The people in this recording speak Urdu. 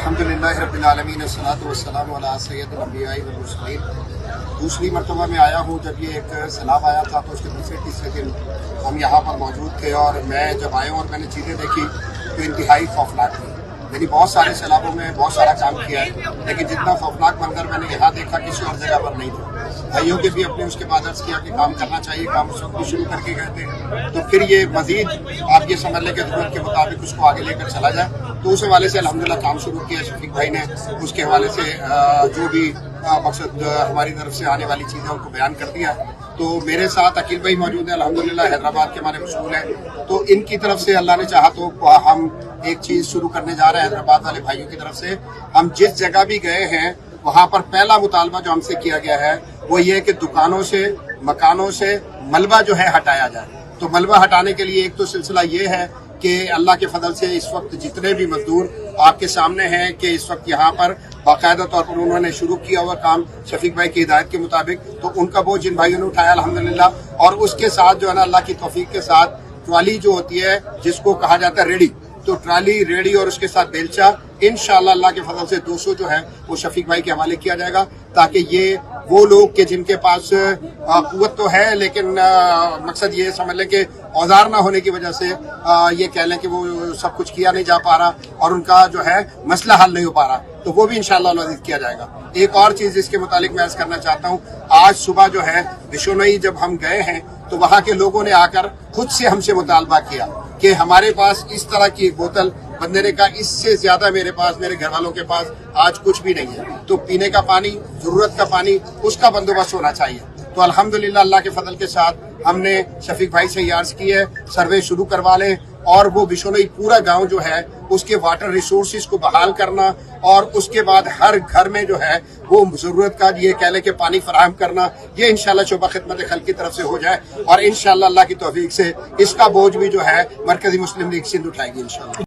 الحمدللہ رب العالمین والصلاۃ والسلام علی سید الانبیاء والمرسلین۔ دوسری مرتبہ میں آیا ہوں، جب یہ ایک سیلاب آیا تھا تو اس کے دوسرے تیسرے دن ہم یہاں پر موجود تھے، اور میں جب آیا ہوں اور میں نے چیزیں دیکھی تو انتہائی خوفناک تھی۔ یعنی بہت سارے سیلابوں میں بہت سارا کام کیا ہے، لیکن جتنا خوفناک منظر میں نے یہاں دیکھا کسی اور جگہ پر نہیں تھا۔ بھائیوں کے بھی اپنے اس کے بعد عرض کیا کہ کام کرنا چاہیے، کام اس وقت بھی شروع کر کے گئے تھے، تو پھر یہ مزید آپ یہ سمجھ لیں کہ ضرورت کے مطابق اس کو آگے لے کر چلا جائے۔ تو اس حوالے سے الحمدللہ کام شروع کیا شفیق بھائی نے، اس کے حوالے سے جو بھی مقصد ہماری طرف سے آنے والی چیزیں ان کو بیان کر دیا۔ تو میرے ساتھ عقیل بھائی موجود ہیں، الحمدللہ حیدرآباد کے ہمارے مشغول ہیں، تو ان کی طرف سے اللہ نے چاہا تو ہم ایک چیز شروع کرنے جا رہے ہیں حیدرآباد والے بھائیوں کی طرف سے۔ ہم جس جگہ بھی گئے ہیں وہاں پر پہلا مطالبہ جو ہم سے کیا گیا ہے وہ یہ کہ دکانوں سے، مکانوں سے ملبہ جو ہے ہٹایا جائے۔ تو ملبہ ہٹانے کے لیے ایک تو سلسلہ یہ ہے کہ اللہ کے فضل سے اس وقت جتنے بھی مزدور آپ کے سامنے ہیں کہ اس وقت یہاں پر باقاعدہ طور پر انہوں نے شروع کیا ہوا کام شفیق بھائی کی ہدایت کے مطابق، تو ان کا بوجھ جن بھائیوں نے اٹھایا الحمدللہ۔ اور اس کے ساتھ جو ہے نا اللہ کی توفیق کے ساتھ ٹرالی جو ہوتی ہے جس کو کہا جاتا ہے ریڑھی، تو ٹرالی، ریڑھی اور اس کے ساتھ بیلچہ انشاءاللہ اللہ کے فضل سے 200 جو ہے وہ شفیق بھائی کے حوالے کیا جائے گا، تاکہ یہ وہ لوگ کہ جن کے پاس قوت تو ہے لیکن مقصد یہ سمجھ لیں کہ اوزار نہ ہونے کی وجہ سے یہ کہہ لیں کہ وہ سب کچھ کیا نہیں جا پا رہا اور ان کا جو ہے مسئلہ حل نہیں ہو پا رہا، تو وہ بھی انشاءاللہ العزیز کیا جائے گا۔ ایک اور چیز اس کے متعلق میں عرض کرنا چاہتا ہوں، آج صبح جو ہے بشنوئی جب ہم گئے ہیں تو وہاں کے لوگوں نے آ کر خود سے ہم سے مطالبہ کیا کہ ہمارے پاس اس طرح کی ایک بوتل، بندے نے کہا اس سے زیادہ میرے پاس، میرے گھر والوں کے پاس آج کچھ بھی نہیں ہے، تو پینے کا پانی، ضرورت کا پانی، اس کا بندوبست ہونا چاہیے۔ تو الحمدللہ اللہ کے فضل کے ساتھ ہم نے شفیق بھائی سے یہ عرض کی ہے سروے شروع کروا لیں، اور وہ بشنوئی پورا گاؤں جو ہے اس کے واٹر ریسورسز کو بحال کرنا، اور اس کے بعد ہر گھر میں جو ہے وہ ضرورت کا یہ کہہ لیں کہ پانی فراہم کرنا، یہ انشاءاللہ شعبہ خدمت خلق کی طرف سے ہو جائے، اور انشاءاللہ اللہ کی توفیق سے اس کا بوجھ بھی جو ہے مرکزی مسلم لیگ سندھ اٹھائے گی انشاءاللہ۔